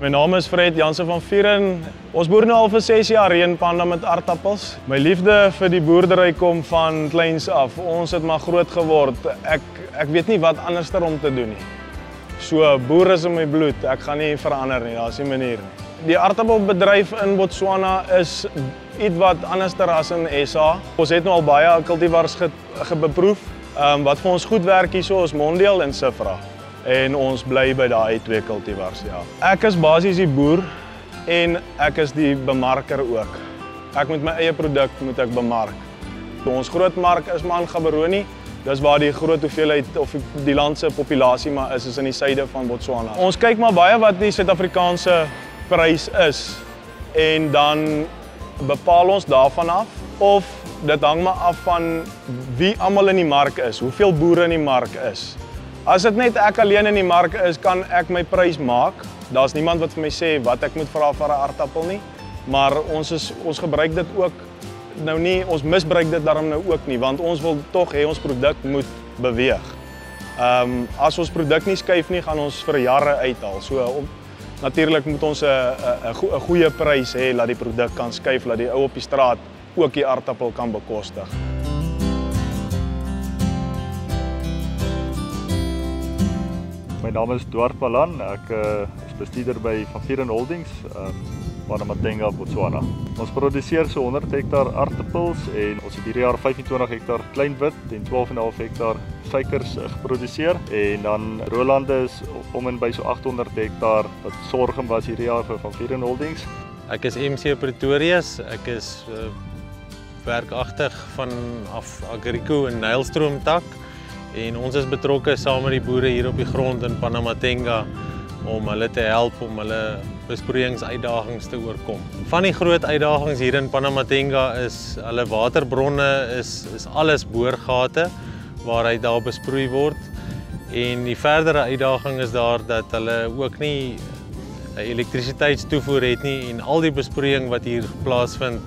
My naam is Fred Jansen van Vieren. Ons boer nou al vir 6 jaar hier in Panda met aardappels. My liefde vir die boerdery kom van kleins af. Ons het maar groot geword. Ek weet nie wat anderster om te doen nie. So boer is in my bloed. Ek gaan nie verander nie, daar's nie manier nie. Die aardappelbedryf in Botswana is iets wat anderster as in SA. Ons het nou al baie cultivars beproef. Wat vir ons goed werk hierso is Mondial en Sifra. En ons bly by daai 2 cultivars, ja. Ek is basies die boer en ek is die bemarker ook. Ek moet my eie produk bemark. Ons groot mark is maar in Gaborone. Dis waar die groot hoeveelheid of die land se populasie maar is in die suide van Botswana. Ons kyk maar baie wat die Suid-Afrikaanse prys is en dan bepaal ons daarvan af of dit hang maar af van wie almal in die mark is, hoeveel boere in die mark is. As dit net ek alleen in die mark is, kan ek my prys maak. Daar's niemand wat vir my sê wat ek moet vra vir 'n aardappel nie, maar ons gebruik dit ook nou nie, ons misbruik dit daarom nou ook nie, want ons wil tog hê ons produk moet beweeg. As ons produk nie skuif nie, gaan ons vir jare uithaal. So natuurlik moet ons 'n goeie prys hê dat die produk kan skuif, dat die ou op die straat ook die aardappel kan bekostig. My naam is Duarte Malan, ek is bestuurder by Van Vieren Holdings, Panamatenga, Botswana. Ons produseer so 100 hektar aardappels en ons het hierdie jaar 25 hektar kleinwit en 12,5 hektar suikers geproduseer. En dan Rolande is om en by so 800 hektar wat sorghum was hierdie jaar vir Van Vieren Holdings. Ek is MC Pretorius, ek is werkagtig vanaf Agrico in Nylstroom tak. En ons is betrokke saam met die boere hier op die grond in Panamatenga om hulle te help om hulle besproeiingsuitdagings te oorkom. Van die groot uitdagings hier in Panamatenga is hulle waterbronne is alles boorgate waaruit daar besproei word. En die verdere uitdaging is daar dat hulle ook nie elektrisiteitstoevoer het nie en al die besproeiing wat hier plaasvind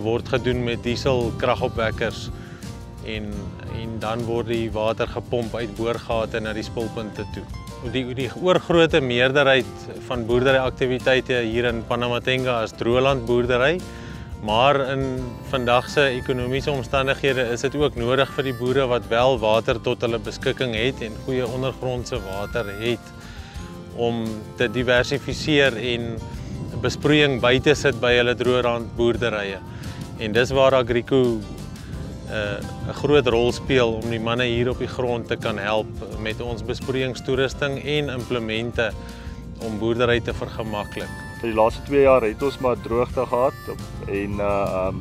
word gedoen met dieselkragopwekkers. En dan word die water gepomp uit boorgate na die spulpunte toe. Die oorgrote meerderheid van boerderyaktiwiteite hier in Panamatenga is droëlandboerdery, maar in vandag se ekonomiese omstandighede is dit ook nodig vir die boere wat wel water tot hulle beskikking het en goeie ondergrondse water het om te diversifiseer en besproeiing by te sit by hulle droëlandboerderye. En dis waar Agrico 'n groot rol speel om die manne hier op die grond te kan help met ons besproeiingstoerusting en implemente om boerdery te vergemaklik. Vir die laaste 2 jaar het ons maar droogte gehad en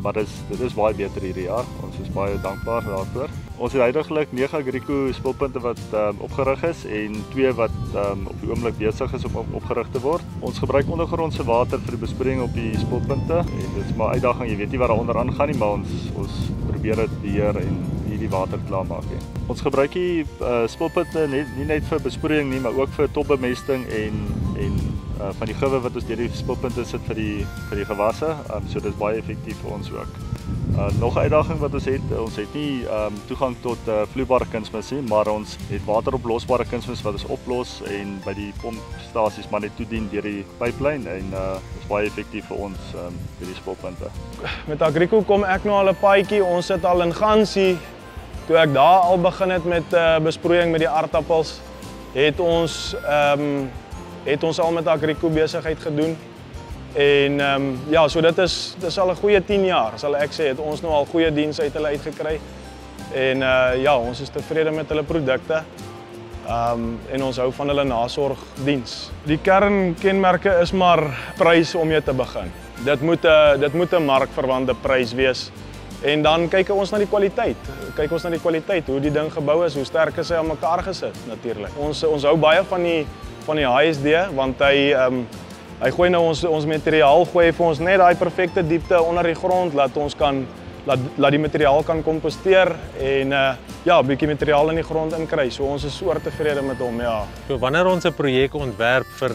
maar dit is baie beter hierdie jaar. Ons is baie dankbaar daarvoor. Ons het huidigelik 9 Agrico spulpunte wat opgerig is en 2 wat op die oomblik besig is om opgerig te word. Ons gebruik ondergrondse water vir die besproeiing op die spulpunte en dit is maar 'n uitdaging, jy weet nie wat daar onder aangaan nie, maar ons probeer dit beheer en die water klaarmaak. Ons gebruik die spulpunte nie net vir besproeiing nie, maar ook vir topbemesting en van die gewe wat ons deur die spulpunte sit vir die gewasse, so dit is baie effektief vir ons ook. Nog 'n uitdaging wat ons het nie toegang tot vloeibare kunsmis nie, maar ons het wateroplosbare kunsmis wat ons oplos en by die pompstasies maar net toedien deur die pyplyn en is baie effektief vir ons deur die spulpunte. Met Agrico kom ek nou al 'n paadjie, ons sit al in Gansie. Toe ek daar al begin het met besproeiing met die aardappels, het ons al met Agrico besigheid gedoen. En ja, so dis al 'n goeie 10 jaar, sal ek sê, het ons nou al goeie diens uit hulle uitgekry. En ja, ons is tevrede met hulle produkte. En ons hou van hulle nasorgdiens. Die kernkenmerke is maar prys om mee te begin. Dit moet 'n markverwante prys wees. En dan kyk ons na die kwaliteit. Kyk ons na die kwaliteit, hoe die ding gebou is, hoe sterk is hy aan mekaar gesit natuurlik. Ons hou baie van die HSD want hy gooi nou ons materiaal gooi vir ons net daai perfekte diepte onder die grond laat die materiaal kan komposteer en ja, 'n bietjie materiaal in die grond inkry. So ons is oor tevrede met hom, ja. So wanneer ons 'n projek ontwerp vir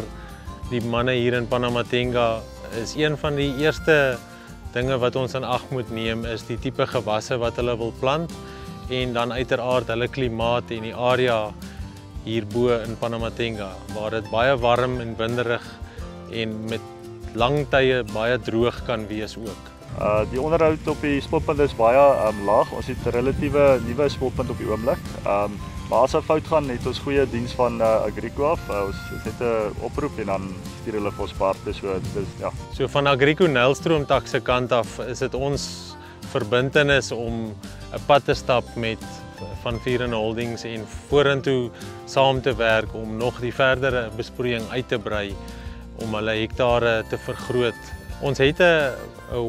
die manne hier in Panamatenga, is een van die eerste dinge wat ons in ag moet neem is die tipe gewasse wat hulle wil plant en dan uiteraard hulle klimaat en die area hierbo in Panamatenga waar dit baie warm en winderig en met lang tye baie droog kan wees ook. Die onderhoud op die spulpunt is baie laag. Ons het 'n relatiewe nuwe spulpunt op die oomblik. Maar as 'n fout gaan, het ons goeie diens van Agrico af. Ons het 'n oproep en dan stuur hulle vir ons parte. So dis ja. So van Agrico Nelstroom tak se kant af is dit ons verbintenis om 'n pad te stap met Van Vieren Holdings en vorentoe saam te werk om nog die verdere besproeiing uit te brei om hulle hektare te vergroot. Ons het 'n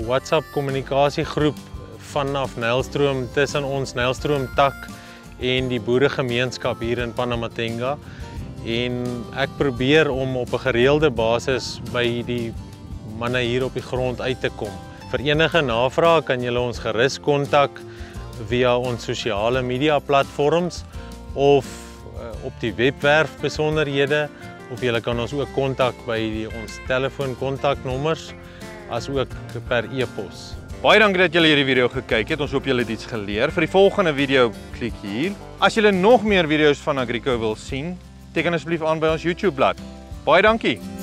WhatsApp kommunikasiegroep vanaf Nelstroom tussen ons Nelstroom tak en die boeregemeenskap hier in Panamatenga en ek probeer om op 'n gereelde basis by die manne hier op die grond uit te kom. Vir enige navrae kan julle ons gerus kontak via ons sosiale media platforms of op die webwerf besonderhede of julle kan ons ook kontak by ons telefoonkontaknommers as ook per e-pos. Baie dankie dat julle hierdie video gekyk het. Ons hoop julle het iets geleer. Vir die volgende video klik hier. As julle nog meer video's van Agrico wil sien, teken asseblief aan by ons YouTube bladsy. Baie dankie.